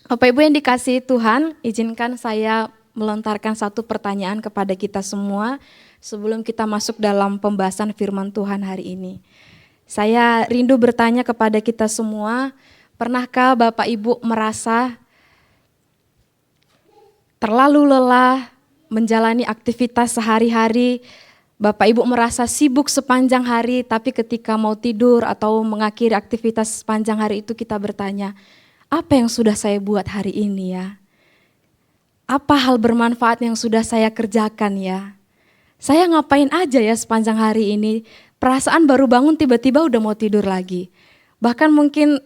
Bapak Ibu yang dikasihi Tuhan, izinkan saya melontarkan satu pertanyaan kepada kita semua sebelum kita masuk dalam pembahasan firman Tuhan hari ini. Saya rindu bertanya kepada kita semua, pernahkah Bapak Ibu merasa terlalu lelah menjalani aktivitas sehari-hari? Bapak Ibu merasa sibuk sepanjang hari, tapi ketika mau tidur atau mengakhiri aktivitas sepanjang hari itu kita bertanya, apa yang sudah saya buat hari ini ya? Apa hal bermanfaat yang sudah saya kerjakan ya? Saya ngapain aja ya sepanjang hari ini? Perasaan baru bangun tiba-tiba udah mau tidur lagi. Bahkan mungkin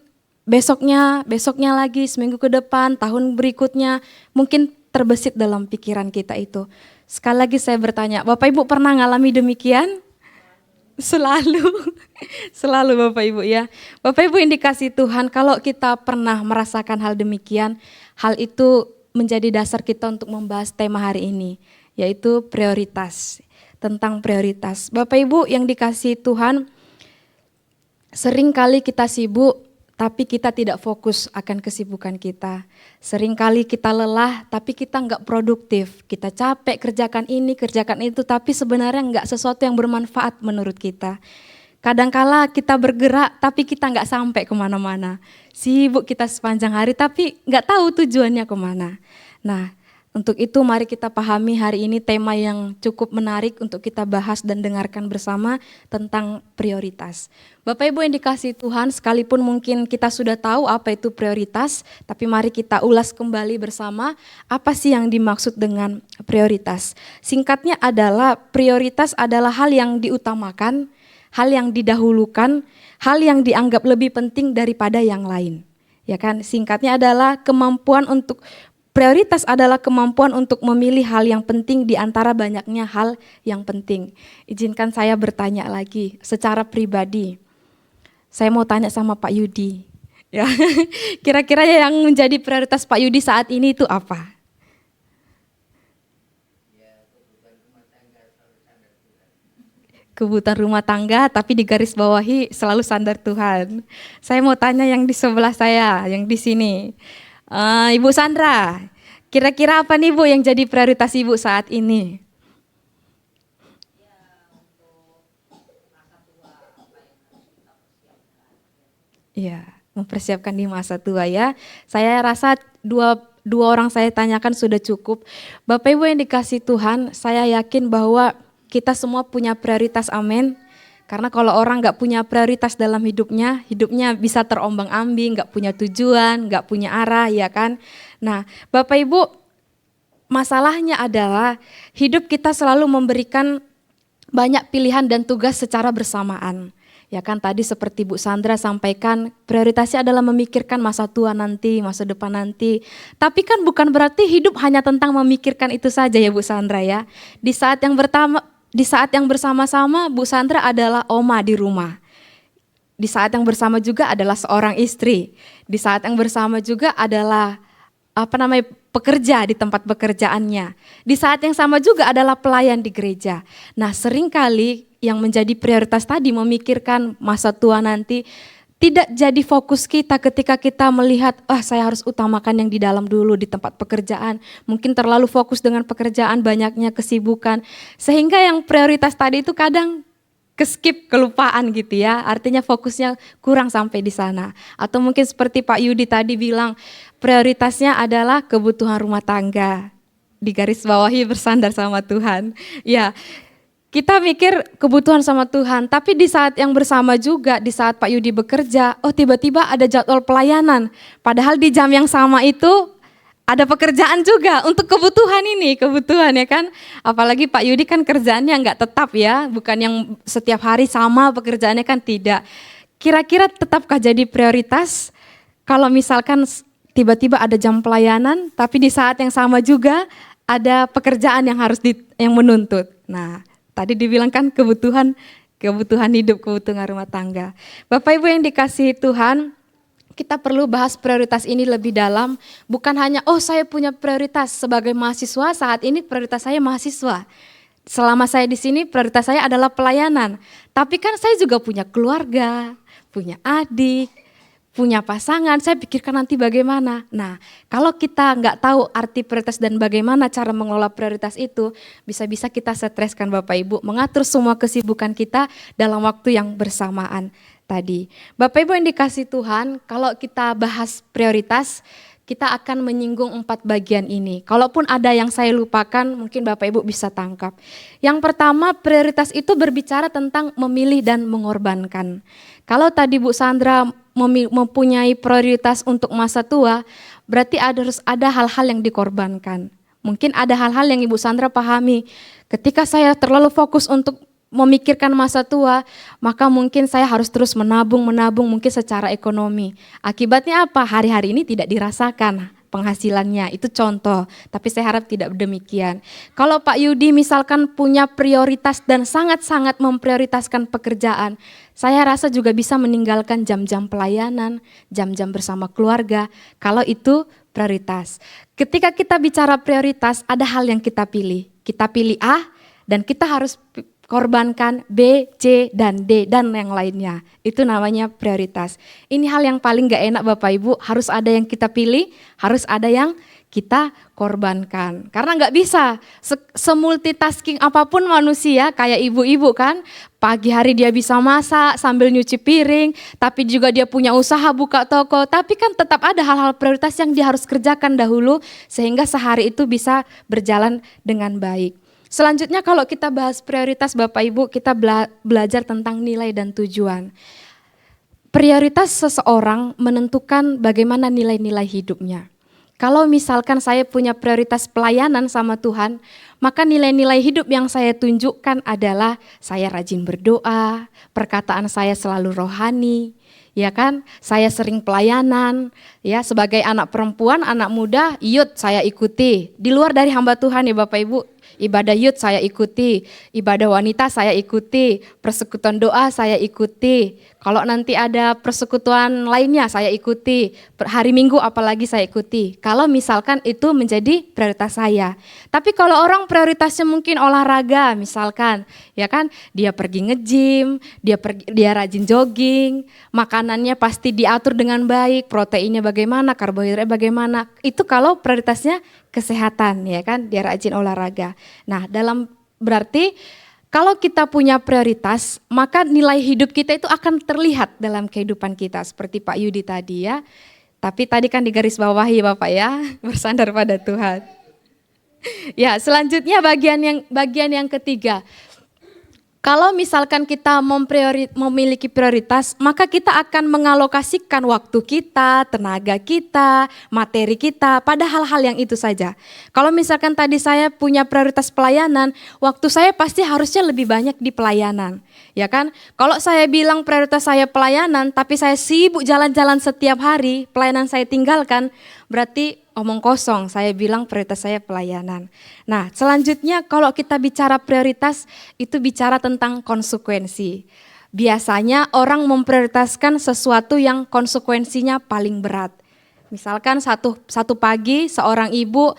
besoknya lagi, seminggu ke depan, tahun berikutnya, mungkin terbesit dalam pikiran kita itu. Sekali lagi saya bertanya, Bapak Ibu pernah ngalami demikian? Selalu, selalu Bapak Ibu ya. Bapak Ibu yang dikasihi Tuhan, kalau kita pernah merasakan hal demikian, hal itu menjadi dasar kita untuk membahas tema hari ini, yaitu prioritas, tentang prioritas. Bapak Ibu yang dikasihi Tuhan, seringkali kita sibuk, tapi kita tidak fokus akan kesibukan kita. Seringkali kita lelah, tapi kita enggak produktif. Kita capek kerjakan ini, kerjakan itu, tapi sebenarnya enggak sesuatu yang bermanfaat menurut kita. Kadangkala kita bergerak, tapi kita enggak sampai kemana-mana. Sibuk kita sepanjang hari, tapi enggak tahu tujuannya kemana. Nah, untuk itu mari kita pahami hari ini tema yang cukup menarik untuk kita bahas dan dengarkan bersama tentang prioritas. Bapak Ibu yang dikasihi Tuhan, sekalipun mungkin kita sudah tahu apa itu prioritas, tapi mari kita ulas kembali bersama apa sih yang dimaksud dengan prioritas. Singkatnya adalah prioritas adalah hal yang diutamakan, hal yang didahulukan, hal yang dianggap lebih penting daripada yang lain. Ya kan? Singkatnya adalah prioritas adalah kemampuan untuk memilih hal yang penting di antara banyaknya hal yang penting. Izinkan saya bertanya lagi secara pribadi. Saya mau tanya sama Pak Yudi. Ya, kira-kira yang menjadi prioritas Pak Yudi saat ini itu apa? Kebutuhan rumah tangga, tapi di garis bawahi selalu sandar Tuhan. Saya mau tanya yang di sebelah saya, yang di sini. Ibu Sandra, kira-kira apa nih Bu yang jadi prioritas Ibu saat ini? Iya, mempersiapkan di masa tua ya. Saya rasa dua orang saya tanyakan sudah cukup. Bapak Ibu yang dikasihi Tuhan, saya yakin bahwa kita semua punya prioritas, amin. Karena kalau orang nggak punya prioritas dalam hidupnya bisa terombang-ambing, nggak punya tujuan, nggak punya arah, ya kan? Nah, Bapak Ibu, masalahnya adalah hidup kita selalu memberikan banyak pilihan dan tugas secara bersamaan. Ya kan tadi seperti Bu Sandra sampaikan, prioritasnya adalah memikirkan masa tua nanti, masa depan nanti. Tapi kan bukan berarti hidup hanya tentang memikirkan itu saja ya Bu Sandra ya. Di saat yang bersama-sama Bu Sandra adalah oma di rumah. Di saat yang bersama juga adalah seorang istri. Di saat yang bersama juga adalah pekerja di tempat pekerjaannya. Di saat yang sama juga adalah pelayan di gereja. Nah, seringkali yang menjadi prioritas tadi memikirkan masa tua nanti tidak jadi fokus kita ketika kita melihat, saya harus utamakan yang di dalam dulu di tempat pekerjaan. Mungkin terlalu fokus dengan pekerjaan, banyaknya kesibukan. Sehingga yang prioritas tadi itu kadang keskip, kelupaan gitu ya. Artinya fokusnya kurang sampai di sana. Atau mungkin seperti Pak Yudi tadi bilang, prioritasnya adalah kebutuhan rumah tangga. Di garis bawahi bersandar sama Tuhan. Ya, kita mikir kebutuhan sama Tuhan, tapi di saat yang bersama juga, di saat Pak Yudi bekerja, tiba-tiba ada jadwal pelayanan. Padahal di jam yang sama itu ada pekerjaan juga untuk kebutuhan ya kan. Apalagi Pak Yudi kan kerjaannya nggak tetap ya, bukan yang setiap hari sama pekerjaannya kan tidak. Kira-kira tetapkah jadi prioritas kalau misalkan tiba-tiba ada jam pelayanan, tapi di saat yang sama juga ada pekerjaan yang yang menuntut. Nah, tadi dibilang kan kebutuhan hidup, kebutuhan rumah tangga. Bapak Ibu yang dikasihi Tuhan, kita perlu bahas prioritas ini lebih dalam. Bukan hanya, saya punya prioritas sebagai mahasiswa, saat ini prioritas saya mahasiswa. Selama saya di sini prioritas saya adalah pelayanan. Tapi kan saya juga punya keluarga, punya adik, punya pasangan, saya pikirkan nanti bagaimana. Nah, kalau kita nggak tahu arti prioritas dan bagaimana cara mengelola prioritas itu, bisa-bisa kita streskan Bapak Ibu, mengatur semua kesibukan kita dalam waktu yang bersamaan tadi. Bapak Ibu yang dikasih Tuhan, kalau kita bahas prioritas, kita akan menyinggung 4 bagian ini. Kalaupun ada yang saya lupakan, mungkin Bapak Ibu bisa tangkap. Yang pertama, prioritas itu berbicara tentang memilih dan mengorbankan. Kalau tadi Bu Sandra mempunyai prioritas untuk masa tua, berarti harus ada hal-hal yang dikorbankan. Mungkin ada hal-hal yang Ibu Sandra pahami. Ketika saya terlalu fokus untuk memikirkan masa tua, maka mungkin saya harus terus menabung mungkin secara ekonomi. Akibatnya apa? Hari-hari ini tidak dirasakan penghasilannya, itu contoh, tapi saya harap tidak demikian. Kalau Pak Yudi misalkan punya prioritas dan sangat-sangat memprioritaskan pekerjaan, saya rasa juga bisa meninggalkan jam-jam pelayanan, jam-jam bersama keluarga, kalau itu prioritas. Ketika kita bicara prioritas, ada hal yang kita pilih A dan kita harus korbankan B, C, dan D, dan yang lainnya. Itu namanya prioritas. Ini hal yang paling gak enak Bapak Ibu, harus ada yang kita pilih, harus ada yang kita korbankan. Karena gak bisa, semultitasking apapun manusia, kayak ibu-ibu kan, pagi hari dia bisa masak sambil nyuci piring, tapi juga dia punya usaha buka toko, tapi kan tetap ada hal-hal prioritas yang dia harus kerjakan dahulu, sehingga sehari itu bisa berjalan dengan baik. Selanjutnya kalau kita bahas prioritas Bapak Ibu, kita belajar tentang nilai dan tujuan. Prioritas seseorang menentukan bagaimana nilai-nilai hidupnya. Kalau misalkan saya punya prioritas pelayanan sama Tuhan, maka nilai-nilai hidup yang saya tunjukkan adalah saya rajin berdoa, perkataan saya selalu rohani, ya kan? Saya sering pelayanan, ya sebagai anak perempuan, anak muda, youth saya ikuti. Di luar dari hamba Tuhan ya Bapak Ibu, ibadah youth saya ikuti, ibadah wanita saya ikuti, persekutuan doa saya ikuti. Kalau nanti ada persekutuan lainnya saya ikuti, hari Minggu apalagi saya ikuti. Kalau misalkan itu menjadi prioritas saya. Tapi kalau orang prioritasnya mungkin olahraga misalkan, ya kan, dia pergi nge-gym, dia rajin jogging, makanannya pasti diatur dengan baik, proteinnya bagaimana, karbohidratnya bagaimana. Itu kalau prioritasnya kesehatan, ya kan, dia rajin olahraga. Nah, berarti kalau kita punya prioritas, maka nilai hidup kita itu akan terlihat dalam kehidupan kita, seperti Pak Yudi tadi ya. Tapi tadi kan digarisbawahi Bapak ya, bersandar pada Tuhan. Ya, selanjutnya bagian yang ketiga. Kalau misalkan kita memiliki prioritas, maka kita akan mengalokasikan waktu kita, tenaga kita, materi kita pada hal-hal yang itu saja. Kalau misalkan tadi saya punya prioritas pelayanan, waktu saya pasti harusnya lebih banyak di pelayanan. Ya kan? Kalau saya bilang prioritas saya pelayanan, tapi saya sibuk jalan-jalan setiap hari, pelayanan saya tinggalkan, berarti omong kosong, saya bilang prioritas saya pelayanan. Nah, selanjutnya kalau kita bicara prioritas, itu bicara tentang konsekuensi. Biasanya orang memprioritaskan sesuatu yang konsekuensinya paling berat. Misalkan satu pagi seorang ibu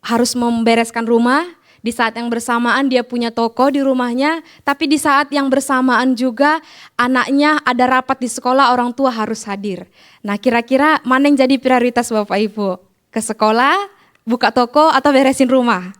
harus membereskan rumah, di saat yang bersamaan dia punya toko di rumahnya, tapi di saat yang bersamaan juga anaknya ada rapat di sekolah, orang tua harus hadir. Nah, kira-kira mana yang jadi prioritas Bapak Ibu? Ke sekolah, buka toko, atau beresin rumah?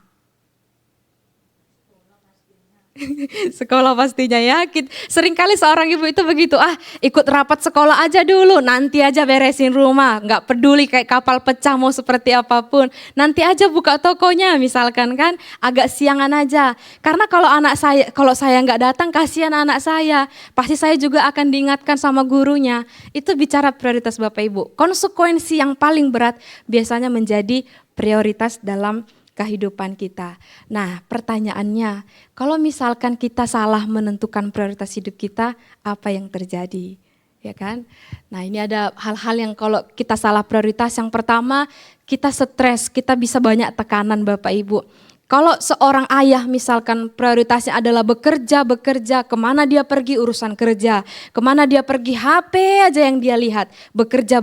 Sekolah pastinya ya. Seringkali seorang ibu itu begitu, ikut rapat sekolah aja dulu, nanti aja beresin rumah, nggak peduli kayak kapal pecah mau seperti apapun, nanti aja buka tokonya misalkan kan, agak siangan aja. Karena kalau saya nggak datang kasihan anak saya, pasti saya juga akan diingatkan sama gurunya. Itu bicara prioritas Bapak Ibu. Konsekuensi yang paling berat biasanya menjadi prioritas dalam kehidupan kita. Nah, pertanyaannya, kalau misalkan kita salah menentukan prioritas hidup kita, apa yang terjadi? Ya kan? Nah, ini ada hal-hal yang kalau kita salah prioritas. Yang pertama, kita stres, kita bisa banyak tekanan Bapak Ibu. Kalau seorang ayah misalkan prioritasnya adalah bekerja, kemana dia pergi urusan kerja, kemana dia pergi HP aja yang dia lihat, bekerja,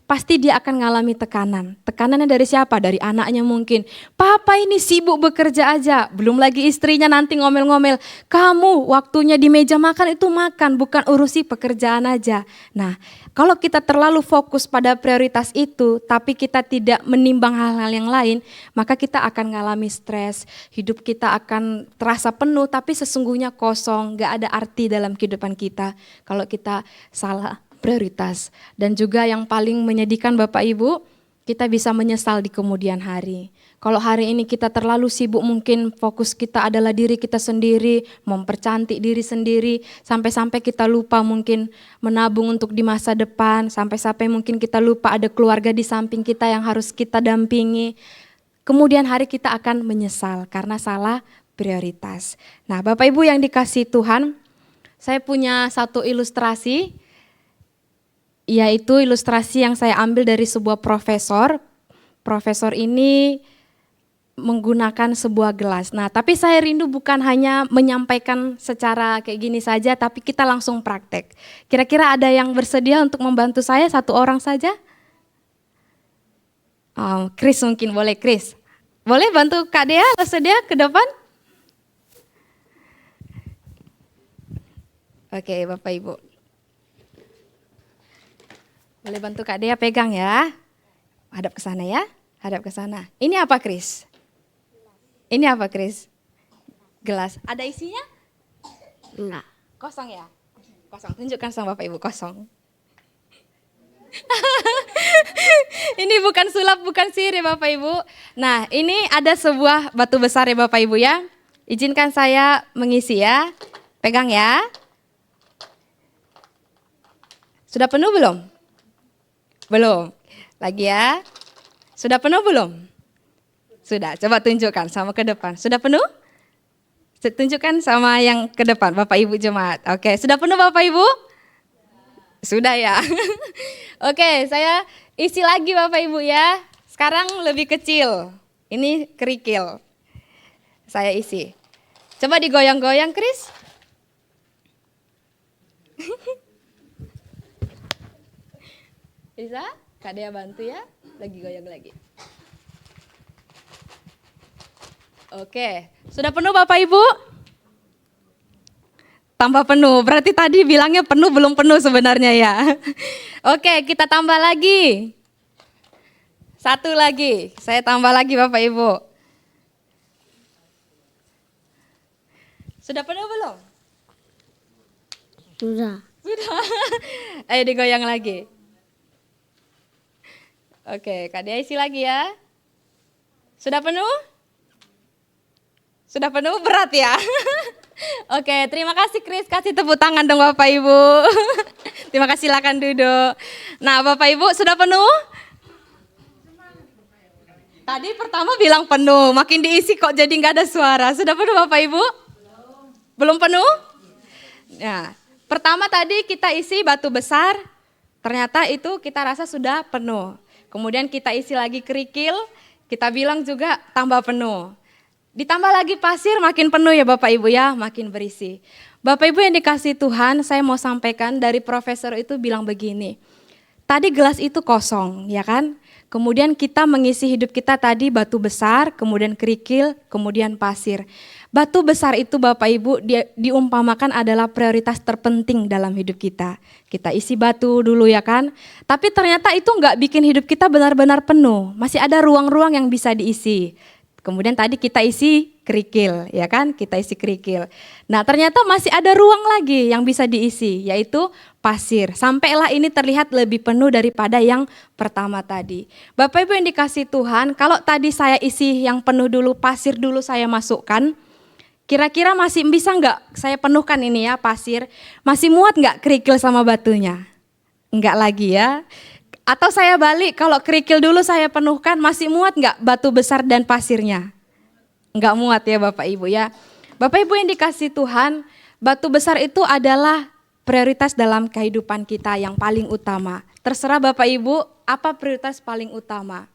pasti dia akan mengalami tekanan. Tekanannya dari siapa? Dari anaknya mungkin. Papa ini sibuk bekerja aja, belum lagi istrinya nanti ngomel-ngomel, kamu waktunya di meja makan itu makan, bukan urusi pekerjaan aja. Nah, kalau kita terlalu fokus pada prioritas itu, tapi kita tidak menimbang hal-hal yang lain, maka kita akan mengalami stres, hidup kita akan terasa penuh, tapi sesungguhnya kosong, gak ada arti dalam kehidupan kita kalau kita salah prioritas. Dan juga yang paling menyedihkan Bapak Ibu, kita bisa menyesal di kemudian hari. Kalau hari ini kita terlalu sibuk, mungkin fokus kita adalah diri kita sendiri, mempercantik diri sendiri, sampai-sampai kita lupa mungkin menabung untuk di masa depan, sampai-sampai mungkin kita lupa ada keluarga di samping kita yang harus kita dampingi. Kemudian hari kita akan menyesal karena salah prioritas. Nah, Bapak Ibu yang dikasihi Tuhan, saya punya satu ilustrasi, yaitu ilustrasi yang saya ambil dari sebuah profesor. Profesor ini menggunakan sebuah gelas. Nah, tapi saya rindu bukan hanya menyampaikan secara kayak gini saja, tapi kita langsung praktek. Kira-kira ada yang bersedia untuk membantu saya, satu orang saja? Chris mungkin boleh, Chris. Boleh bantu Kak Dea, bersedia ke depan? Oke, Bapak Ibu. Boleh bantu Kak Dea pegang ya. Hadap ke sana ya, hadap ke sana. Ini apa, Chris? Ini apa, Chris? Gelas. Ada isinya? Enggak. Kosong ya? Kosong. Tunjukkan sama Bapak Ibu, kosong. Ini bukan sulap, bukan sihir ya Bapak Ibu. Nah, ini ada sebuah batu besar ya Bapak Ibu ya. Izinkan saya mengisi ya. Pegang ya. Sudah penuh belum? Belum. Lagi ya. Sudah penuh belum? Sudah, coba tunjukkan sama ke depan. Sudah penuh? Tunjukkan sama yang ke depan, Bapak Ibu jemaat. Oke, sudah penuh Bapak Ibu? Sudah ya. Oke, saya isi lagi Bapak Ibu ya. Sekarang lebih kecil. Ini kerikil. Saya isi. Coba digoyang-goyang, Chris. Bisa? Kak Dea bantu ya. Lagi goyang lagi. Oke, sudah penuh Bapak Ibu? Tambah penuh, berarti tadi bilangnya penuh belum penuh sebenarnya ya. Oke, kita tambah lagi. Satu lagi, saya tambah lagi Bapak Ibu. Sudah penuh belum? Sudah. Sudah. Ayo digoyang lagi. Oke, Kak Dea isi lagi ya. Sudah penuh? Sudah penuh, berat ya? Oke, terima kasih Chris, kasih tepuk tangan dong Bapak Ibu. Terima kasih, silakan duduk. Nah Bapak Ibu sudah penuh? Tadi pertama bilang penuh, makin diisi kok jadi nggak ada suara. Sudah penuh Bapak Ibu? Belum penuh? Nah, pertama tadi kita isi batu besar, ternyata itu kita rasa sudah penuh. Kemudian kita isi lagi kerikil, kita bilang juga tambah penuh. Ditambah lagi pasir, makin penuh ya Bapak Ibu ya, makin berisi. Bapak Ibu yang dikasihi Tuhan, saya mau sampaikan dari profesor itu bilang begini. Tadi gelas itu kosong, ya kan? Kemudian kita mengisi hidup kita tadi batu besar, kemudian kerikil, kemudian pasir. Batu besar itu Bapak Ibu diumpamakan adalah prioritas terpenting dalam hidup kita. Kita isi batu dulu ya kan, tapi ternyata itu enggak bikin hidup kita benar-benar penuh. Masih ada ruang-ruang yang bisa diisi. Kemudian tadi kita isi kerikil, ya kan? Kita isi kerikil. Nah, ternyata masih ada ruang lagi yang bisa diisi, yaitu pasir. Sampailah ini terlihat lebih penuh daripada yang pertama tadi. Bapak Ibu yang dikasihi Tuhan, kalau tadi saya isi yang penuh dulu, pasir dulu saya masukkan, kira-kira masih bisa enggak saya penuhkan ini ya pasir? Masih muat enggak kerikil sama batunya? Enggak lagi ya. Atau saya balik, kalau kerikil dulu saya penuhkan, masih muat enggak batu besar dan pasirnya? Enggak muat ya Bapak Ibu ya. Bapak Ibu yang dikasihi Tuhan, batu besar itu adalah prioritas dalam kehidupan kita yang paling utama. Terserah Bapak Ibu, apa prioritas paling utama?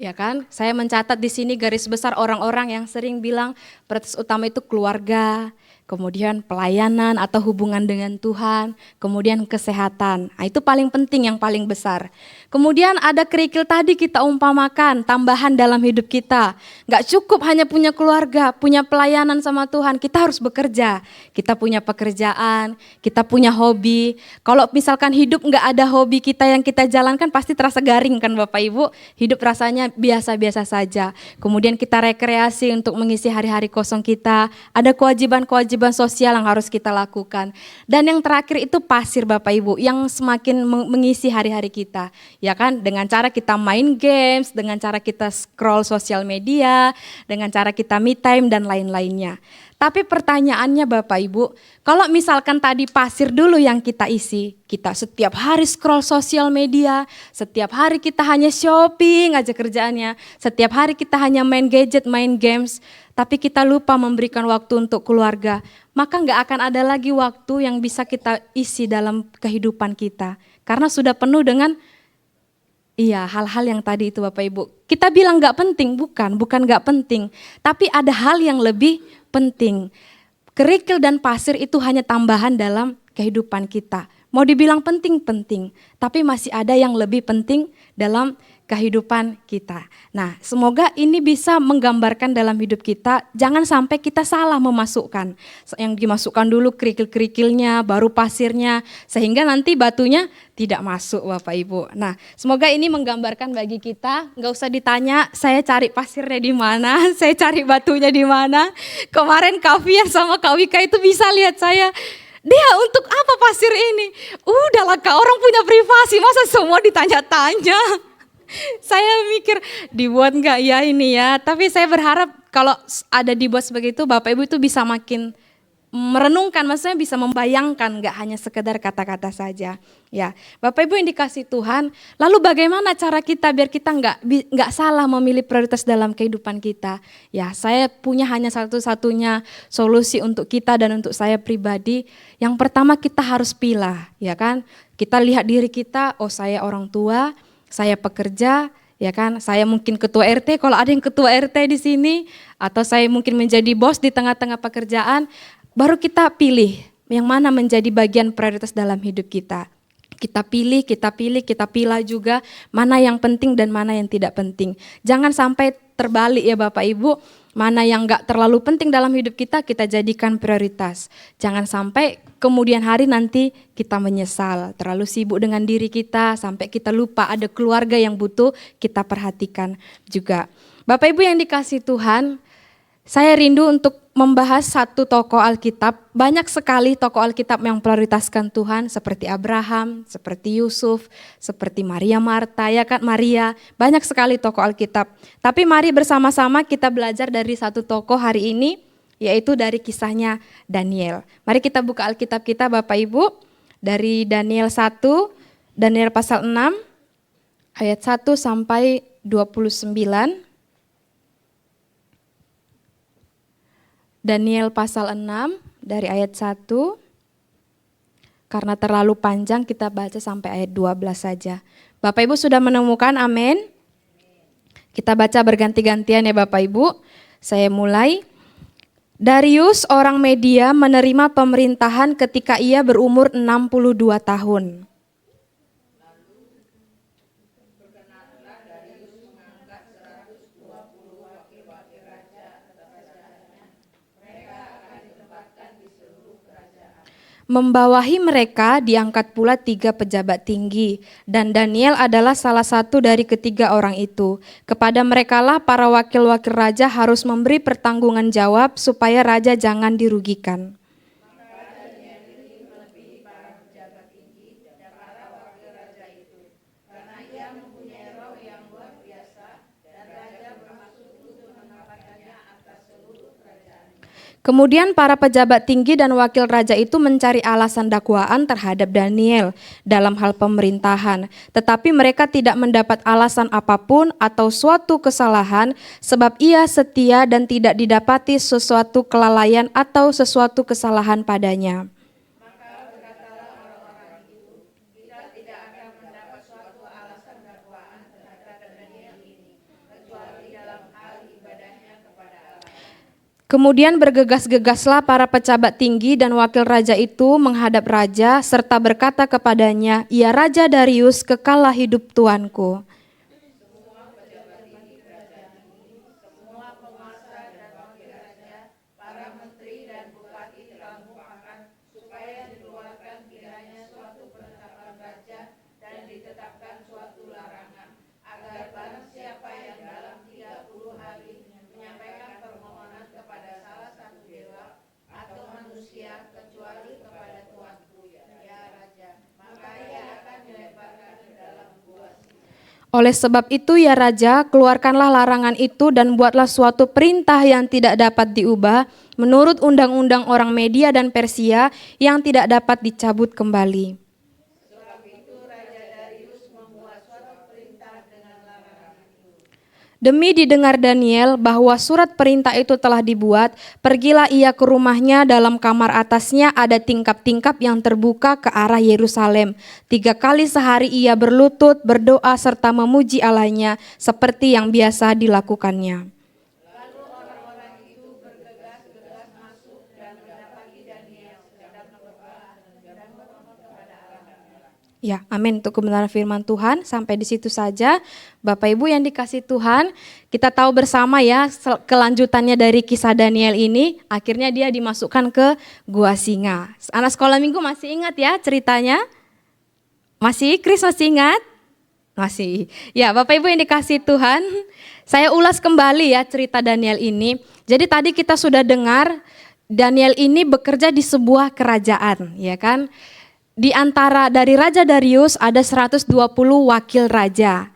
Ya kan? Saya mencatat di sini garis besar orang-orang yang sering bilang prioritas utama itu keluarga, kemudian pelayanan atau hubungan dengan Tuhan, kemudian kesehatan. Nah, itu paling penting, yang paling besar. Kemudian ada kerikil tadi kita umpamakan, tambahan dalam hidup kita. Nggak cukup hanya punya keluarga, punya pelayanan sama Tuhan, kita harus bekerja. Kita punya pekerjaan, kita punya hobi. Kalau misalkan hidup nggak ada hobi kita yang kita jalankan, pasti terasa garing kan Bapak Ibu. Hidup rasanya biasa-biasa saja. Kemudian kita rekreasi untuk mengisi hari-hari kosong kita. Ada kewajiban-kewajiban sosial yang harus kita lakukan. Dan yang terakhir itu pasir Bapak Ibu, yang semakin mengisi hari-hari kita. Ya kan, dengan cara kita main games, dengan cara kita scroll sosial media, dengan cara kita me time dan lain-lainnya. Tapi pertanyaannya Bapak Ibu, kalau misalkan tadi pasir dulu yang kita isi, kita setiap hari scroll sosial media, setiap hari kita hanya shopping aja kerjaannya, setiap hari kita hanya main gadget, main games, tapi kita lupa memberikan waktu untuk keluarga, maka nggak akan ada lagi waktu yang bisa kita isi dalam kehidupan kita. Karena sudah penuh dengan hal-hal yang tadi itu Bapak Ibu. Kita bilang nggak penting, bukan nggak penting, tapi ada hal yang lebih penting. Kerikil dan pasir itu hanya tambahan dalam kehidupan kita. Mau dibilang penting, tapi masih ada yang lebih penting dalam kehidupan kita. Nah, semoga ini bisa menggambarkan dalam hidup kita, jangan sampai kita salah memasukkan. Yang dimasukkan dulu kerikil-kerikilnya, baru pasirnya, sehingga nanti batunya tidak masuk Bapak Ibu. Nah, semoga ini menggambarkan bagi kita, nggak usah ditanya saya cari pasirnya di mana, saya cari batunya di mana. Kemarin Kak Fian sama Kak Wika itu bisa lihat saya, dia untuk apa pasir ini? Udahlah Kak, orang punya privasi, masa semua ditanya-tanya. Saya mikir dibuat nggak ya ini ya, tapi saya berharap kalau ada dibuat seperti itu Bapak Ibu itu bisa makin merenungkan, maksudnya bisa membayangkan, nggak hanya sekedar kata-kata saja. Ya, Bapak Ibu yang dikasih Tuhan, lalu bagaimana cara kita biar kita nggak salah memilih prioritas dalam kehidupan kita? Ya, saya punya hanya satu-satunya solusi untuk kita dan untuk saya pribadi. Yang pertama kita harus pilah, ya kan? Kita lihat diri kita, oh saya orang tua, saya pekerja, ya kan? Saya mungkin ketua RT, kalau ada yang ketua RT di sini, atau saya mungkin menjadi bos di tengah-tengah pekerjaan, baru kita pilih yang mana menjadi bagian prioritas dalam hidup kita. Kita pilih, kita pilah juga mana yang penting dan mana yang tidak penting. Jangan sampai terbalik ya Bapak Ibu, mana yang enggak terlalu penting dalam hidup kita, kita jadikan prioritas. Jangan sampai kemudian hari nanti kita menyesal, terlalu sibuk dengan diri kita, sampai kita lupa ada keluarga yang butuh kita perhatikan juga. Bapak Ibu yang dikasih Tuhan, saya rindu untuk membahas satu tokoh Alkitab. Banyak sekali tokoh Alkitab yang prioritaskan Tuhan, seperti Abraham, seperti Yusuf, seperti Maria Marta, ya kan Maria. Banyak sekali tokoh Alkitab. Tapi mari bersama-sama kita belajar dari satu tokoh hari ini, yaitu dari kisahnya Daniel. Mari kita buka Alkitab kita Bapak Ibu, dari Daniel 1, Daniel pasal 6, ayat 1 sampai 29. Daniel pasal 6 dari ayat 1, karena terlalu panjang kita baca sampai ayat 12 saja. Bapak Ibu sudah menemukan, amin? Kita baca berganti-gantian ya Bapak Ibu. Saya mulai. Darius orang Media menerima pemerintahan ketika ia berumur 62 tahun. Membawahi mereka diangkat pula 3 pejabat tinggi, dan Daniel adalah salah satu dari ketiga orang itu. Kepada merekalah para wakil-wakil raja harus memberi pertanggungan jawab supaya raja jangan dirugikan. Kemudian para pejabat tinggi dan wakil raja itu mencari alasan dakwaan terhadap Daniel dalam hal pemerintahan. Tetapi mereka tidak mendapat alasan apapun atau suatu kesalahan sebab ia setia dan tidak didapati sesuatu kelalaian atau sesuatu kesalahan padanya. Kemudian bergegas-gegaslah para pejabat tinggi dan wakil raja itu menghadap raja serta berkata kepadanya, "Ya Raja Darius, kekallah hidup tuanku." Oleh sebab itu ya Raja, keluarkanlah larangan itu dan buatlah suatu perintah yang tidak dapat diubah menurut undang-undang orang Media dan Persia yang tidak dapat dicabut kembali. Demi didengar Daniel bahwa surat perintah itu telah dibuat, pergilah ia ke rumahnya, dalam kamar atasnya ada tingkap-tingkap yang terbuka ke arah Yerusalem. 3 kali sehari ia berlutut, berdoa serta memuji Allahnya seperti yang biasa dilakukannya. Ya, amin untuk kebenaran firman Tuhan. Sampai di situ saja, Bapak Ibu yang dikasih Tuhan, kita tahu bersama ya kelanjutannya dari kisah Daniel ini, akhirnya dia dimasukkan ke gua singa. Anak sekolah minggu masih ingat ya ceritanya? Masih? Chris masih ingat? Masih. Ya, Bapak Ibu yang dikasih Tuhan, saya ulas kembali ya cerita Daniel ini. Jadi tadi kita sudah dengar Daniel ini bekerja di sebuah kerajaan, ya kan? Di antara dari Raja Darius ada 120 wakil raja.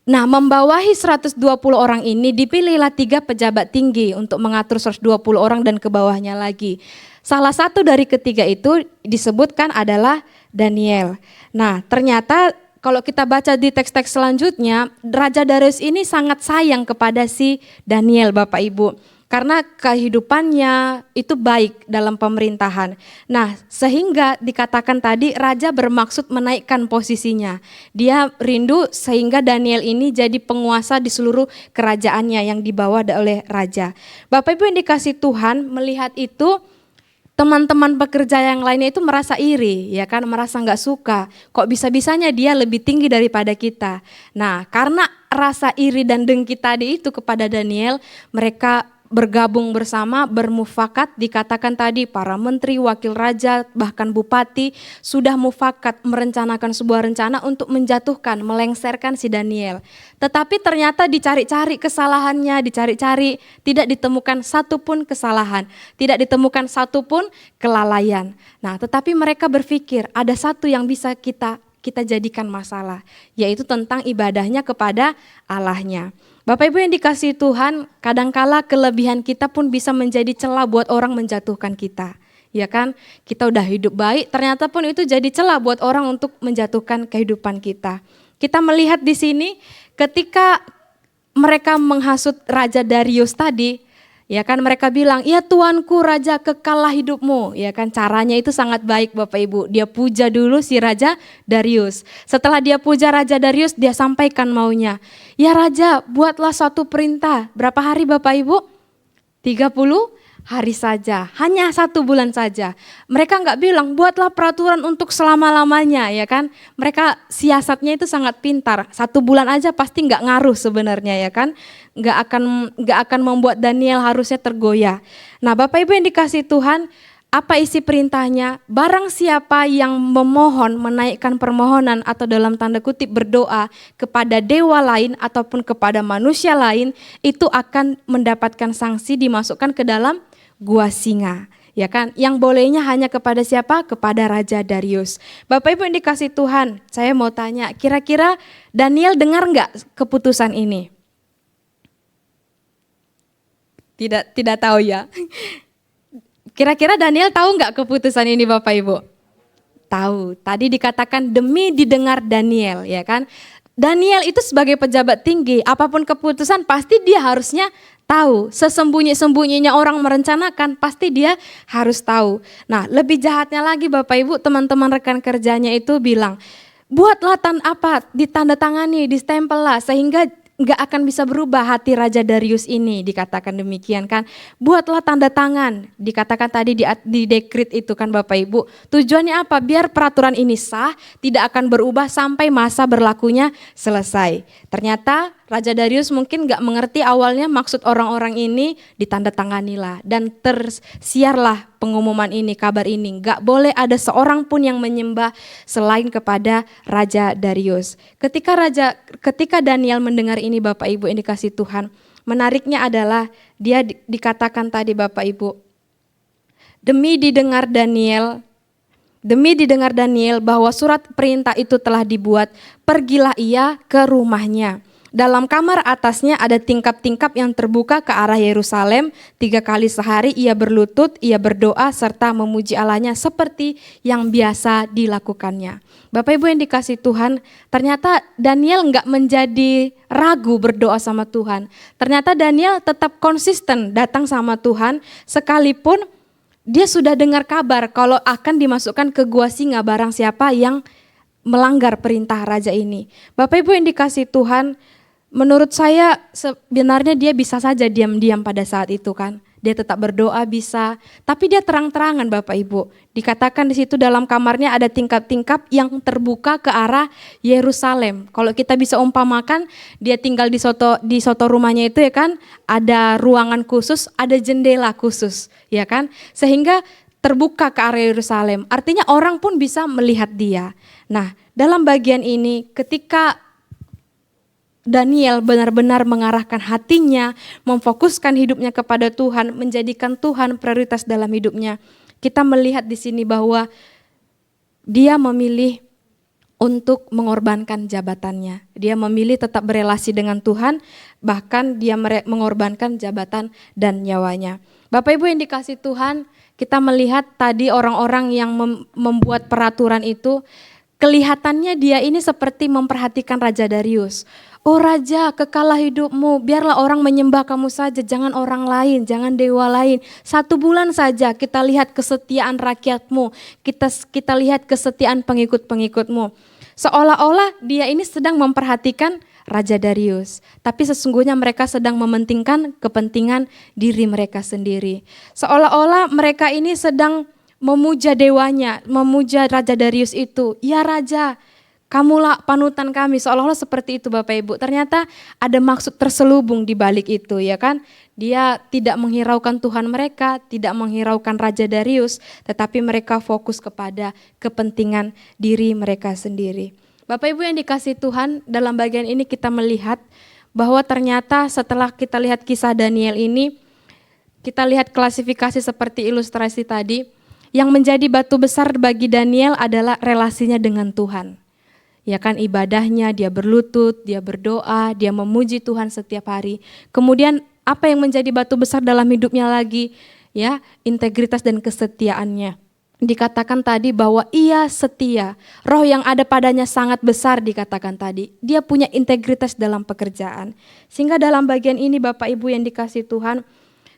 Nah, membawahi 120 orang ini dipilihlah 3 pejabat tinggi untuk mengatur 120 orang dan ke bawahnya lagi. Salah satu dari ketiga itu disebutkan adalah Daniel. Nah, ternyata kalau kita baca di teks-teks selanjutnya, Raja Darius ini sangat sayang kepada si Daniel, Bapak Ibu. Karena kehidupannya itu baik dalam pemerintahan. Nah, sehingga dikatakan tadi raja bermaksud menaikkan posisinya. Dia rindu sehingga Daniel ini jadi penguasa di seluruh kerajaannya yang dibawa oleh raja. Bapak Ibu yang dikasih Tuhan, melihat itu teman-teman pekerja yang lainnya itu merasa iri, ya kan, merasa nggak suka. Kok bisa-bisanya dia lebih tinggi daripada kita. Nah, karena rasa iri dan dengki tadi itu kepada Daniel, mereka bergabung bersama, bermufakat, dikatakan tadi para menteri, wakil raja, bahkan bupati sudah mufakat merencanakan sebuah rencana untuk menjatuhkan, melengsarkan si Daniel. Tetapi ternyata dicari-cari kesalahannya, dicari-cari, tidak ditemukan satupun kesalahan, tidak ditemukan satupun kelalaian. Nah, tetapi mereka berpikir ada satu yang bisa kita jadikan masalah, yaitu tentang ibadahnya kepada Allahnya. Bapak Ibu yang dikasihi Tuhan, kadangkala kelebihan kita pun bisa menjadi celah buat orang menjatuhkan kita. Ya kan? Kita udah hidup baik, ternyata pun itu jadi celah buat orang untuk menjatuhkan kehidupan kita. Kita melihat di sini ketika mereka menghasut Raja Darius tadi, ya kan, mereka bilang, "Ya tuanku raja, kekallah hidupmu." Ya kan, caranya itu sangat baik Bapak Ibu. Dia puja dulu si Raja Darius. Setelah dia puja Raja Darius, dia sampaikan maunya. "Ya raja, buatlah suatu perintah." Berapa hari Bapak Ibu? 30 hari saja, hanya 1 bulan saja. Mereka enggak bilang buatlah peraturan untuk selama-lamanya, ya kan. Mereka siasatnya itu sangat pintar. 1 bulan aja pasti enggak ngaruh sebenarnya, ya kan. Enggak akan membuat Daniel harusnya tergoyah. Nah, Bapak Ibu yang dikasih Tuhan, apa isi perintahnya? Barang siapa yang memohon, menaikkan permohonan atau dalam tanda kutip berdoa kepada dewa lain ataupun kepada manusia lain, itu akan mendapatkan sanksi, dimasukkan ke dalam gua singa. Ya kan, yang bolehnya hanya kepada siapa? Kepada Raja Darius. Bapak Ibu yang dikasih Tuhan, saya mau tanya, kira-kira Daniel dengar enggak keputusan ini? Tidak tahu ya. Kira-kira Daniel tahu nggak keputusan ini Bapak Ibu? Tahu. Tadi dikatakan demi didengar Daniel, ya kan? Daniel itu sebagai pejabat tinggi, apapun keputusan pasti dia harusnya tahu. Sesembunyi-sembunyinya orang merencanakan, pasti dia harus tahu. Nah, lebih jahatnya lagi Bapak Ibu, teman-teman rekan kerjanya itu bilang, buatlah ditandatangani, distempel lah, sehingga nggak akan bisa berubah hati Raja Darius ini, dikatakan demikian kan. Buatlah tanda tangan, dikatakan tadi di dekrit itu kan Bapak Ibu. Tujuannya apa? Biar peraturan ini sah, tidak akan berubah sampai masa berlakunya selesai. Ternyata Raja Darius mungkin nggak mengerti awalnya maksud orang-orang ini, ditandatanganilah dan tersiarlah pengumuman ini, kabar ini. Nggak boleh ada seorang pun yang menyembah selain kepada Raja Darius. Ketika Daniel mendengar ini Bapak Ibu yang dikasih Tuhan, menariknya adalah dia dikatakan tadi Bapak Ibu, demi didengar Daniel bahwa surat perintah itu telah dibuat, pergilah ia ke rumahnya. Dalam kamar atasnya ada tingkap-tingkap yang terbuka ke arah Yerusalem. 3 kali sehari ia berlutut, ia berdoa serta memuji Allahnya seperti yang biasa dilakukannya. Bapak Ibu yang dikasih Tuhan, ternyata Daniel enggak menjadi ragu berdoa sama Tuhan. Ternyata Daniel tetap konsisten datang sama Tuhan sekalipun dia sudah dengar kabar kalau akan dimasukkan ke gua singa barang siapa yang melanggar perintah raja ini. Bapak Ibu yang dikasih Tuhan, menurut saya sebenarnya dia bisa saja diam-diam pada saat itu kan. Dia tetap berdoa bisa, tapi dia terang-terangan Bapak Ibu. Dikatakan di situ dalam kamarnya ada tingkap-tingkap yang terbuka ke arah Yerusalem. Kalau kita bisa umpamakan, dia tinggal di soto rumahnya itu ya kan, ada ruangan khusus, ada jendela khusus, ya kan? Sehingga terbuka ke arah Yerusalem. Artinya orang pun bisa melihat dia. Nah, dalam bagian ini ketika Daniel benar-benar mengarahkan hatinya, memfokuskan hidupnya kepada Tuhan, menjadikan Tuhan prioritas dalam hidupnya. Kita melihat di sini bahwa dia memilih untuk mengorbankan jabatannya. Dia memilih tetap berelasi dengan Tuhan, bahkan dia mengorbankan jabatan dan nyawanya. Bapak Ibu yang dikasih Tuhan, kita melihat tadi orang-orang yang membuat peraturan itu, kelihatannya dia ini seperti memperhatikan Raja Darius. Oh Raja, kekalah hidupmu, biarlah orang menyembah kamu saja, jangan orang lain, jangan dewa lain. 1 bulan saja kita lihat kesetiaan rakyatmu, kita lihat kesetiaan pengikut-pengikutmu. Seolah-olah dia ini sedang memperhatikan Raja Darius, tapi sesungguhnya mereka sedang mementingkan kepentingan diri mereka sendiri. Seolah-olah mereka ini sedang memuja dewanya, memuja Raja Darius itu. Ya Raja, kamulah panutan kami, seolah-olah seperti itu Bapak Ibu. Ternyata ada maksud terselubung di balik itu ya kan. Dia tidak menghiraukan Tuhan mereka, tidak menghiraukan Raja Darius, tetapi mereka fokus kepada kepentingan diri mereka sendiri. Bapak Ibu yang dikasih Tuhan, dalam bagian ini kita melihat bahwa ternyata setelah kita lihat kisah Daniel ini, kita lihat klasifikasi seperti ilustrasi tadi, yang menjadi batu besar bagi Daniel adalah relasinya dengan Tuhan. Ya kan, ibadahnya, dia berlutut, dia berdoa, dia memuji Tuhan setiap hari. Kemudian apa yang menjadi batu besar dalam hidupnya lagi? Ya, integritas dan kesetiaannya. Dikatakan tadi bahwa ia setia, roh yang ada padanya sangat besar dikatakan tadi. Dia punya integritas dalam pekerjaan. Sehingga dalam bagian ini Bapak Ibu yang dikasih Tuhan,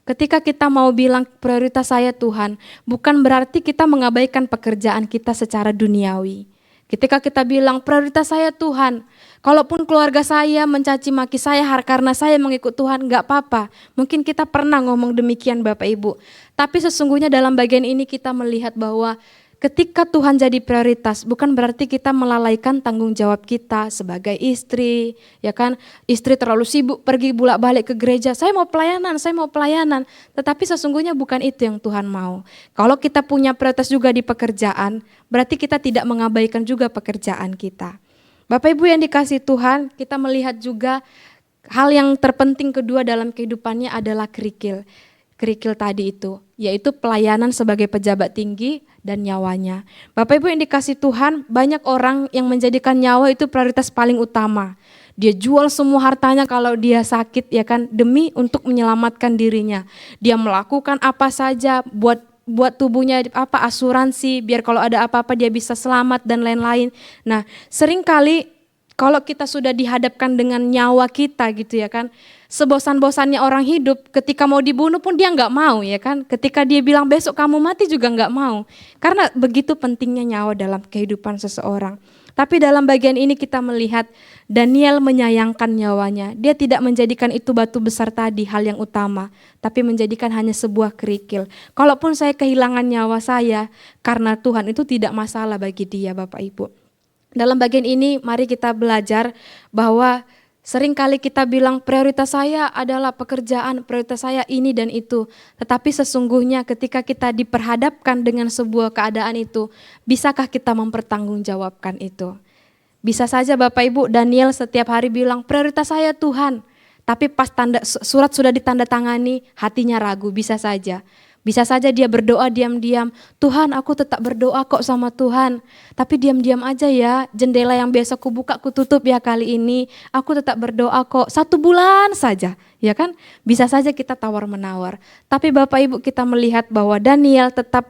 ketika kita mau bilang prioritas saya Tuhan, bukan berarti kita mengabaikan pekerjaan kita secara duniawi. Ketika kita bilang prioritas saya Tuhan, kalaupun keluarga saya mencaci maki saya karena saya mengikut Tuhan, gak apa-apa. Mungkin kita pernah ngomong demikian Bapak Ibu. Tapi sesungguhnya dalam bagian ini kita melihat bahwa ketika Tuhan jadi prioritas, bukan berarti kita melalaikan tanggung jawab kita sebagai istri, ya kan? Istri terlalu sibuk pergi bolak-balik ke gereja, saya mau pelayanan. Tetapi sesungguhnya bukan itu yang Tuhan mau. Kalau kita punya prioritas juga di pekerjaan, berarti kita tidak mengabaikan juga pekerjaan kita. Bapak Ibu yang dikasih Tuhan, kita melihat juga hal yang terpenting kedua dalam kehidupannya adalah kerikil tadi itu, yaitu pelayanan sebagai pejabat tinggi dan nyawanya. Bapak Ibu yang dikasih Tuhan, banyak orang yang menjadikan nyawa itu prioritas paling utama. Dia jual semua hartanya kalau dia sakit ya kan, demi untuk menyelamatkan dirinya. Dia melakukan apa saja buat tubuhnya asuransi biar kalau ada apa-apa dia bisa selamat dan lain-lain. Nah, seringkali kalau kita sudah dihadapkan dengan nyawa kita gitu ya kan, sebosan-bosannya orang hidup, ketika mau dibunuh pun dia nggak mau ya kan, ketika dia bilang besok kamu mati juga nggak mau, karena begitu pentingnya nyawa dalam kehidupan seseorang. Tapi dalam bagian ini kita melihat Daniel menyayangkan nyawanya. Dia tidak menjadikan itu batu besar tadi hal yang utama, tapi menjadikan hanya sebuah kerikil. Kalaupun saya kehilangan nyawa saya karena Tuhan, itu tidak masalah bagi dia, Bapak Ibu. Dalam bagian ini mari kita belajar bahwa seringkali kita bilang prioritas saya adalah pekerjaan, prioritas saya ini dan itu. Tetapi sesungguhnya ketika kita diperhadapkan dengan sebuah keadaan itu, bisakah kita mempertanggungjawabkan itu? Bisa saja Bapak Ibu, Daniel setiap hari bilang prioritas saya Tuhan. Tapi pas surat sudah ditandatangani, hatinya ragu, bisa saja. Bisa saja dia berdoa diam-diam, Tuhan aku tetap berdoa kok sama Tuhan. Tapi diam-diam aja ya, jendela yang biasa kubuka kututup ya kali ini. Aku tetap berdoa kok, 1 bulan saja, ya kan? Bisa saja kita tawar-menawar. Tapi Bapak Ibu kita melihat bahwa Daniel tetap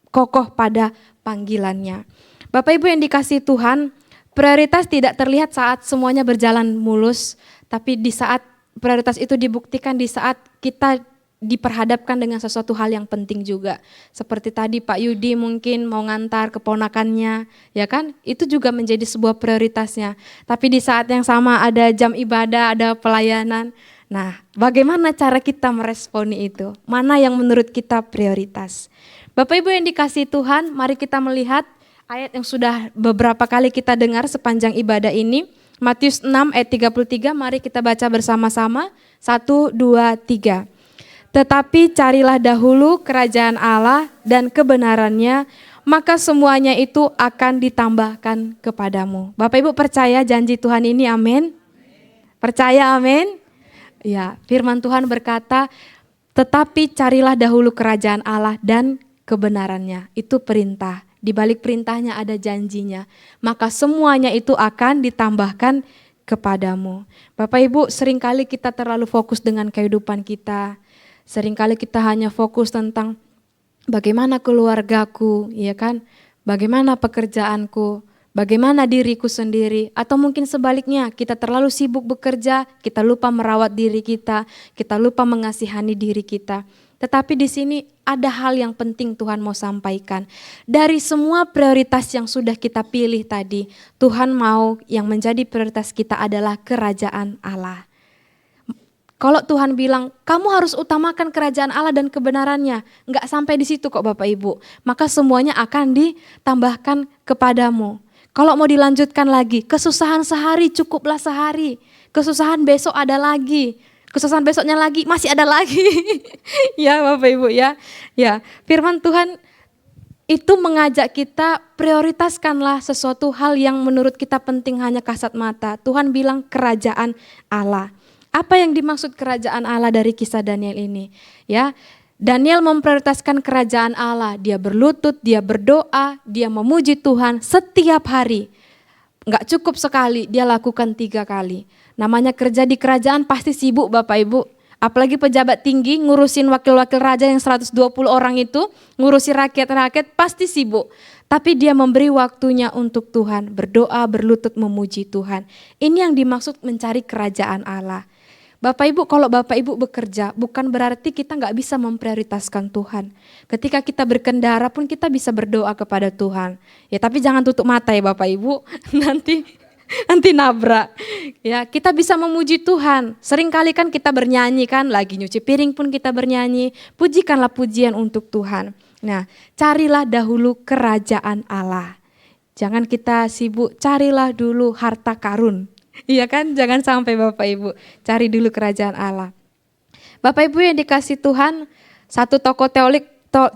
kokoh pada panggilannya. Bapak Ibu yang dikasihi Tuhan, prioritas tidak terlihat saat semuanya berjalan mulus. Tapi di saat prioritas itu dibuktikan di saat kita diperhadapkan dengan sesuatu hal yang penting juga. Seperti tadi Pak Yudi mungkin mau ngantar keponakannya, ya kan? Itu juga menjadi sebuah prioritasnya. Tapi di saat yang sama ada jam ibadah, ada pelayanan. Nah, bagaimana cara kita meresponi itu? Mana yang menurut kita prioritas? Bapak Ibu yang dikasihi Tuhan, mari kita melihat ayat yang sudah beberapa kali kita dengar sepanjang ibadah ini. Matius 6 ayat 33, mari kita baca bersama-sama. 1, 2, 3. Tetapi carilah dahulu kerajaan Allah dan kebenarannya, maka semuanya itu akan ditambahkan kepadamu. Bapak Ibu percaya janji Tuhan ini, amin? Percaya, amin? Ya, firman Tuhan berkata, tetapi carilah dahulu kerajaan Allah dan kebenarannya. Itu perintah. Di balik perintahnya ada janjinya. Maka semuanya itu akan ditambahkan kepadamu. Bapak Ibu, seringkali kita terlalu fokus dengan kehidupan kita. Seringkali kita hanya fokus tentang bagaimana keluargaku, ya kan? Bagaimana pekerjaanku, bagaimana diriku sendiri, atau mungkin sebaliknya kita terlalu sibuk bekerja, kita lupa merawat diri kita lupa mengasihani diri kita. Tetapi di sini ada hal yang penting Tuhan mau sampaikan. Dari semua prioritas yang sudah kita pilih tadi, Tuhan mau yang menjadi prioritas kita adalah kerajaan Allah. Kalau Tuhan bilang, kamu harus utamakan kerajaan Allah dan kebenarannya. Enggak sampai di situ kok Bapak Ibu. Maka semuanya akan ditambahkan kepadamu. Kalau mau dilanjutkan lagi, kesusahan sehari cukuplah sehari. Kesusahan besok ada lagi. Kesusahan besoknya lagi, masih ada lagi. Ya Bapak Ibu ya. Ya, firman Tuhan itu mengajak kita prioritaskanlah sesuatu hal yang menurut kita penting hanya kasat mata. Tuhan bilang kerajaan Allah. Apa yang dimaksud kerajaan Allah dari kisah Daniel ini? Ya, Daniel memprioritaskan kerajaan Allah. Dia berlutut, dia berdoa, dia memuji Tuhan setiap hari. Enggak cukup sekali, dia lakukan 3 kali. Namanya kerja di kerajaan pasti sibuk Bapak Ibu. Apalagi pejabat tinggi ngurusin wakil-wakil raja yang 120 orang itu, ngurusi rakyat-rakyat pasti sibuk. Tapi dia memberi waktunya untuk Tuhan, berdoa, berlutut memuji Tuhan. Ini yang dimaksud mencari kerajaan Allah. Bapak Ibu, kalau Bapak Ibu bekerja bukan berarti kita nggak bisa memprioritaskan Tuhan. Ketika kita berkendara pun kita bisa berdoa kepada Tuhan. Ya tapi jangan tutup mata ya Bapak Ibu, nanti nabrak. Ya kita bisa memuji Tuhan. Seringkali kan kita bernyanyi kan, lagi nyuci piring pun kita bernyanyi. Pujikanlah pujian untuk Tuhan. Nah, carilah dahulu kerajaan Allah. Jangan kita sibuk, carilah dulu harta karun. Iya kan, jangan sampai Bapak Ibu, cari dulu kerajaan Allah. Bapak Ibu yang dikasih Tuhan, satu tokoh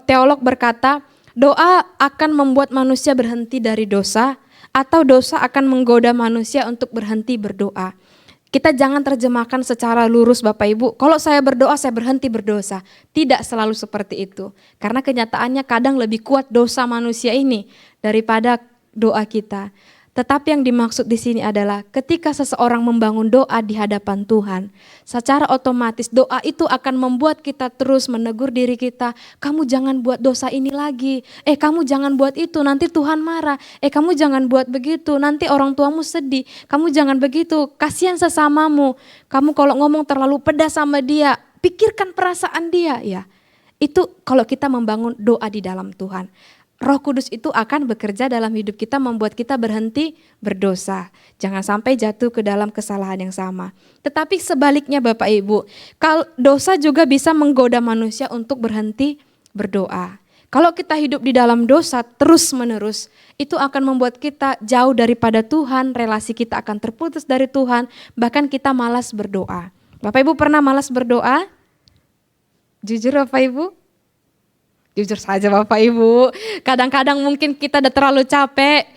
teolog berkata, doa akan membuat manusia berhenti dari dosa, atau dosa akan menggoda manusia untuk berhenti berdoa. Kita jangan terjemahkan secara lurus Bapak Ibu, kalau saya berdoa saya berhenti berdosa. Tidak selalu seperti itu, karena kenyataannya kadang lebih kuat dosa manusia ini daripada doa kita. Tetapi yang dimaksud di sini adalah ketika seseorang membangun doa di hadapan Tuhan, secara otomatis doa itu akan membuat kita terus menegur diri kita, kamu jangan buat dosa ini lagi, kamu jangan buat itu, nanti Tuhan marah, kamu jangan buat begitu, nanti orang tuamu sedih, kamu jangan begitu, kasihan sesamamu, kamu kalau ngomong terlalu pedas sama dia, pikirkan perasaan dia, ya. Itu kalau kita membangun doa di dalam Tuhan. Roh Kudus itu akan bekerja dalam hidup kita, membuat kita berhenti berdosa. Jangan sampai jatuh ke dalam kesalahan yang sama. Tetapi sebaliknya Bapak Ibu, kalau dosa juga bisa menggoda manusia untuk berhenti berdoa. Kalau kita hidup di dalam dosa terus-menerus, itu akan membuat kita jauh daripada Tuhan, relasi kita akan terputus dari Tuhan, bahkan kita malas berdoa. Bapak Ibu pernah malas berdoa? Jujur Bapak Ibu? Jujur saja Bapak Ibu, kadang-kadang mungkin kita udah terlalu capek,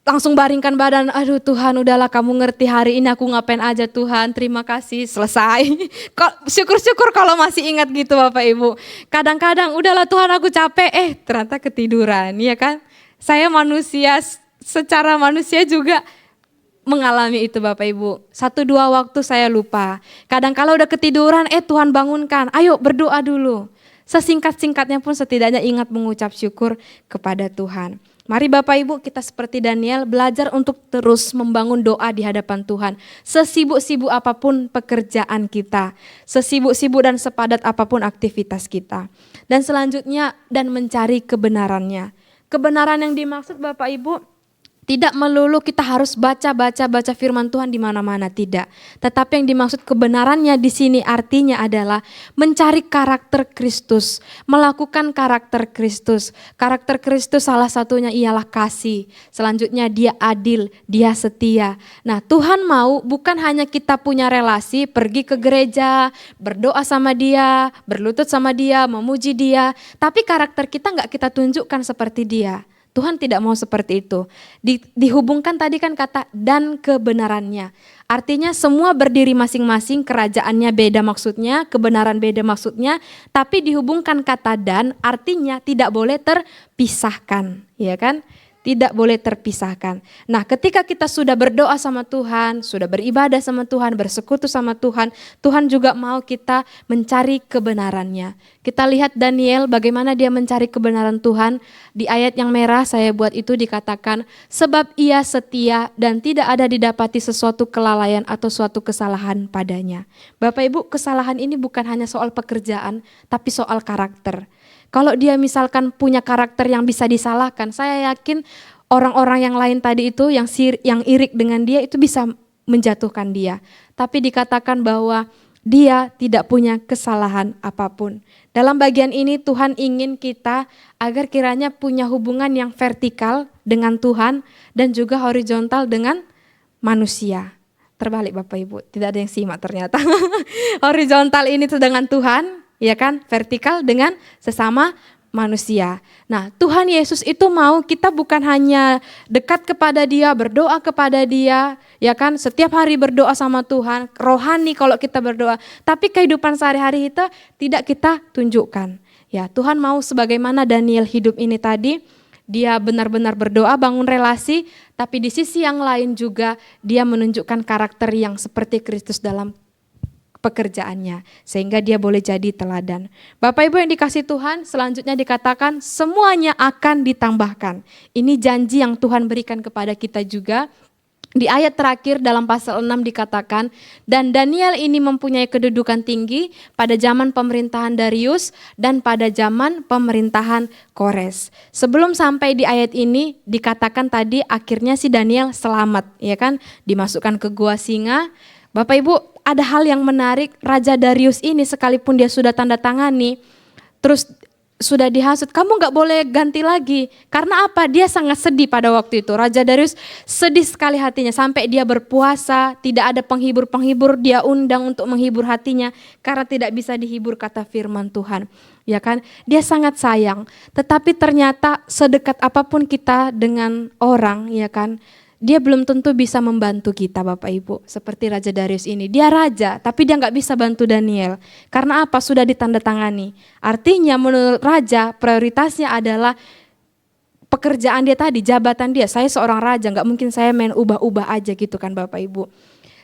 langsung baringkan badan, aduh Tuhan udahlah kamu ngerti hari ini aku ngapain aja Tuhan, terima kasih, selesai. Syukur-syukur kalau masih ingat gitu Bapak Ibu. Kadang-kadang udahlah Tuhan aku capek, ternyata ketiduran, ya kan. Saya manusia, secara manusia juga mengalami itu Bapak Ibu. 1-2 waktu saya lupa. Kadang kalau udah ketiduran, Tuhan bangunkan, ayo berdoa dulu. Sesingkat-singkatnya pun setidaknya ingat mengucap syukur kepada Tuhan. Mari Bapak Ibu kita seperti Daniel belajar untuk terus membangun doa di hadapan Tuhan. Sesibuk-sibuk apapun pekerjaan kita, sesibuk-sibuk dan sepadat apapun aktivitas kita. Dan selanjutnya dan mencari kebenarannya. Kebenaran yang dimaksud Bapak Ibu tidak melulu kita harus baca firman Tuhan di mana-mana, tidak. Tetapi yang dimaksud kebenarannya di sini artinya adalah mencari karakter Kristus, melakukan karakter Kristus. Karakter Kristus salah satunya ialah kasih. Selanjutnya dia adil, dia setia. Nah, Tuhan mau bukan hanya kita punya relasi, pergi ke gereja, berdoa sama dia, berlutut sama dia, memuji dia, tapi karakter kita enggak kita tunjukkan seperti dia. Tuhan tidak mau seperti itu. Dihubungkan tadi kan kata dan kebenarannya. Artinya semua berdiri masing-masing, kerajaannya beda maksudnya, kebenaran beda maksudnya, tapi dihubungkan kata dan artinya tidak boleh terpisahkan, ya kan? Tidak boleh terpisahkan. Nah, ketika kita sudah berdoa sama Tuhan, sudah beribadah sama Tuhan, bersekutu sama Tuhan, Tuhan juga mau kita mencari kebenarannya. Kita lihat Daniel bagaimana dia mencari kebenaran Tuhan. Di ayat yang merah saya buat itu dikatakan, sebab ia setia dan tidak ada didapati sesuatu kelalaian atau suatu kesalahan padanya. Bapak Ibu, kesalahan ini bukan hanya soal pekerjaan, tapi soal karakter. Kalau dia misalkan punya karakter yang bisa disalahkan, saya yakin orang-orang yang lain tadi itu yang irik dengan dia itu bisa menjatuhkan dia. Tapi dikatakan bahwa dia tidak punya kesalahan apapun. Dalam bagian ini Tuhan ingin kita agar kiranya punya hubungan yang vertikal dengan Tuhan dan juga horizontal dengan manusia. Terbalik Bapak Ibu, tidak ada yang simak ternyata. Horizontal ini itu dengan Tuhan, ya kan, vertikal dengan sesama manusia. Nah, Tuhan Yesus itu mau kita bukan hanya dekat kepada dia, berdoa kepada dia, ya kan, setiap hari berdoa sama Tuhan, rohani kalau kita berdoa, tapi kehidupan sehari-hari itu tidak kita tunjukkan. Ya, Tuhan mau sebagaimana Daniel hidup ini tadi, dia benar-benar berdoa, bangun relasi, tapi di sisi yang lain juga dia menunjukkan karakter yang seperti Kristus dalam pekerjaannya, sehingga dia boleh jadi teladan. Bapak Ibu yang dikasih Tuhan, selanjutnya dikatakan semuanya akan ditambahkan. Ini janji yang Tuhan berikan kepada kita juga. Di ayat terakhir dalam pasal 6 dikatakan, dan Daniel ini mempunyai kedudukan tinggi pada zaman pemerintahan Darius dan pada zaman pemerintahan Kores. Sebelum sampai di ayat ini dikatakan tadi akhirnya si Daniel selamat, ya kan, dimasukkan ke gua singa. Bapak Ibu, ada hal yang menarik, Raja Darius ini sekalipun dia sudah tanda tangani, terus sudah dihasut, kamu gak boleh ganti lagi. Karena apa? Dia sangat sedih pada waktu itu. Raja Darius sedih sekali hatinya, sampai dia berpuasa, tidak ada penghibur-penghibur, dia undang untuk menghibur hatinya, karena tidak bisa dihibur kata firman Tuhan. Ya kan? Dia sangat sayang, tetapi ternyata sedekat apapun kita dengan orang, ya kan, dia belum tentu bisa membantu kita Bapak Ibu. Seperti Raja Darius ini, dia raja tapi dia gak bisa bantu Daniel. Karena apa? Sudah ditandatangani. Artinya menurut raja prioritasnya adalah pekerjaan dia tadi, jabatan dia. Saya seorang raja, gak mungkin saya main ubah-ubah aja gitu kan Bapak Ibu.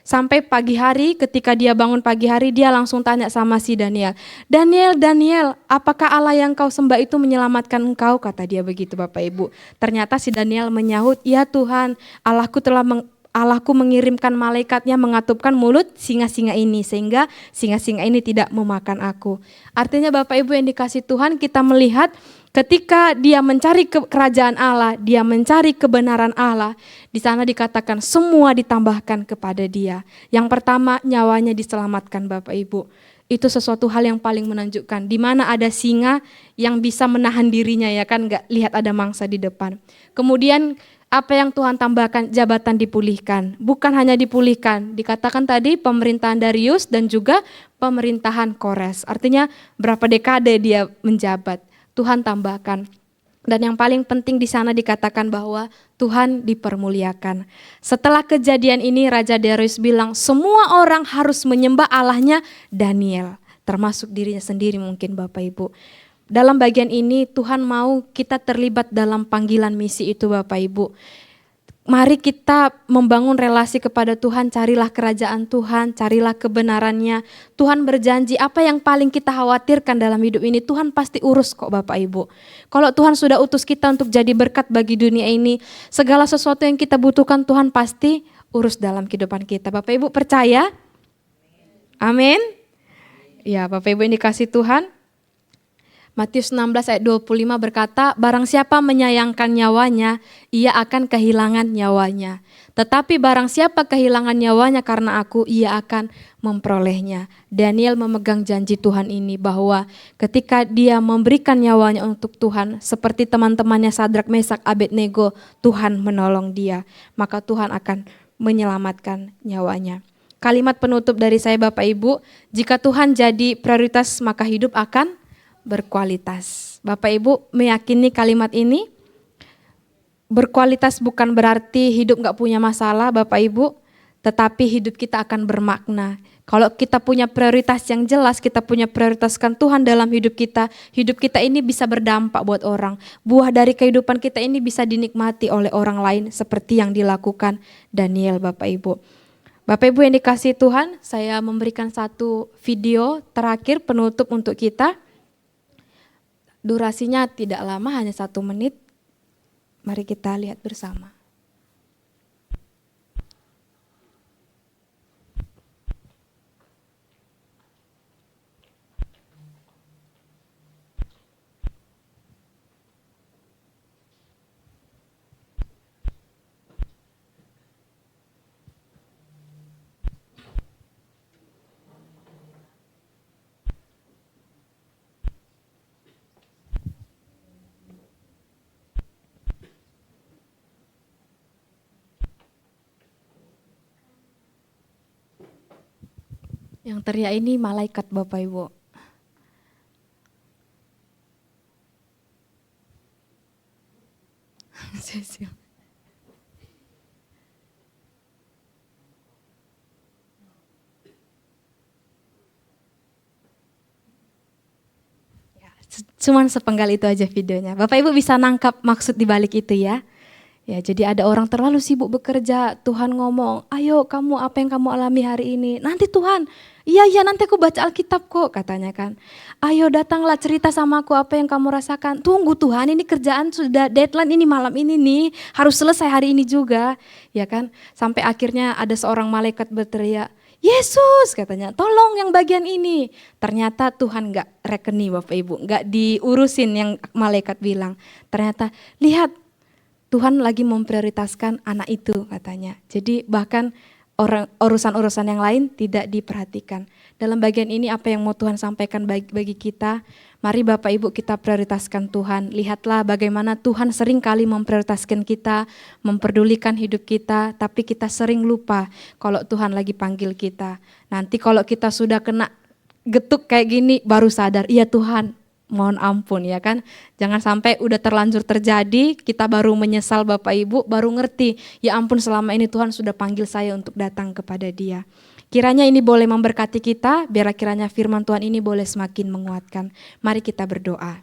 Sampai pagi hari, ketika dia bangun pagi hari, dia langsung tanya sama si Daniel. Daniel, apakah Allah yang kau sembah itu menyelamatkan engkau? Kata dia begitu Bapak Ibu. Ternyata si Daniel menyahut, ya Tuhan, Allahku mengirimkan malaikatnya mengatupkan mulut singa-singa ini, sehingga singa-singa ini tidak memakan aku. Artinya Bapak Ibu yang dikasih Tuhan, kita melihat Ketika dia mencari kerajaan Allah, dia mencari kebenaran Allah, di sana dikatakan semua ditambahkan kepada dia. Yang pertama, nyawanya diselamatkan Bapak Ibu. Itu sesuatu hal yang paling menunjukkan. Di mana ada singa yang bisa menahan dirinya, ya kan, nggak lihat ada mangsa di depan. Kemudian apa yang Tuhan tambahkan, jabatan dipulihkan. Bukan hanya dipulihkan, dikatakan tadi pemerintahan Darius dan juga pemerintahan Kores. Artinya berapa dekade dia menjabat. Tuhan tambahkan. Dan yang paling penting di sana dikatakan bahwa Tuhan dipermuliakan. Setelah kejadian ini Raja Darius bilang semua orang harus menyembah Allahnya Daniel. Termasuk dirinya sendiri mungkin Bapak Ibu. Dalam bagian ini Tuhan mau kita terlibat dalam panggilan misi itu Bapak Ibu. Mari kita membangun relasi kepada Tuhan, carilah kerajaan Tuhan, carilah kebenarannya. Tuhan berjanji apa yang paling kita khawatirkan dalam hidup ini, Tuhan pasti urus kok Bapak Ibu. Kalau Tuhan sudah utus kita untuk jadi berkat bagi dunia ini, segala sesuatu yang kita butuhkan Tuhan pasti urus dalam kehidupan kita. Bapak Ibu percaya? Amin. Ya Bapak Ibu yang dikasih Tuhan. Matius 16 ayat 25 berkata, barang siapa menyayangkan nyawanya, ia akan kehilangan nyawanya. Tetapi barang siapa kehilangan nyawanya karena aku, ia akan memperolehnya. Daniel memegang janji Tuhan ini bahwa ketika dia memberikan nyawanya untuk Tuhan, seperti teman-temannya Sadrak, Mesak, Abednego, Tuhan menolong dia. Maka Tuhan akan menyelamatkan nyawanya. Kalimat penutup dari saya Bapak Ibu, jika Tuhan jadi prioritas maka hidup akan berkualitas. Bapak Ibu meyakini kalimat ini? Berkualitas bukan berarti hidup gak punya masalah Bapak Ibu, tetapi hidup kita akan bermakna. Kalau kita punya prioritas yang jelas, kita punya prioritaskan Tuhan dalam hidup kita ini bisa berdampak buat orang. Buah dari kehidupan kita ini bisa dinikmati oleh orang lain seperti yang dilakukan Daniel Bapak Ibu. Bapak Ibu yang dikasihi Tuhan, saya memberikan satu video terakhir penutup untuk kita. Durasinya tidak lama, hanya 1 menit. Mari kita lihat bersama. Yang teriak ini malaikat Bapak Ibu. Cuman sepenggal itu aja videonya. Bapak Ibu bisa nangkap maksud dibalik itu ya. Ya, jadi ada orang terlalu sibuk bekerja, Tuhan ngomong, ayo kamu apa yang kamu alami hari ini, nanti Tuhan, iya nanti aku baca Alkitab kok katanya kan. Ayo datanglah cerita sama aku apa yang kamu rasakan, tunggu Tuhan ini kerjaan sudah deadline ini malam ini nih, harus selesai hari ini juga. Ya kan, sampai akhirnya ada seorang malaikat berteriak, Yesus katanya, tolong yang bagian ini. Ternyata Tuhan gak rekeni Bapak Ibu, gak diurusin yang malaikat bilang. Ternyata lihat, Tuhan lagi memprioritaskan anak itu katanya. Jadi bahkan urusan-urusan yang lain tidak diperhatikan. Dalam bagian ini apa yang mau Tuhan sampaikan bagi kita, mari Bapak Ibu kita prioritaskan Tuhan. Lihatlah bagaimana Tuhan sering kali memprioritaskan kita, memperdulikan hidup kita, tapi kita sering lupa kalau Tuhan lagi panggil kita. Nanti kalau kita sudah kena getuk kayak gini baru sadar, iya Tuhan, mohon ampun ya kan. Jangan sampai udah terlanjur terjadi, kita baru menyesal Bapak Ibu, baru ngerti, ya ampun selama ini Tuhan sudah panggil saya untuk datang kepada Dia. Kiranya ini boleh memberkati kita, biar kiranya firman Tuhan ini boleh semakin menguatkan. Mari kita berdoa.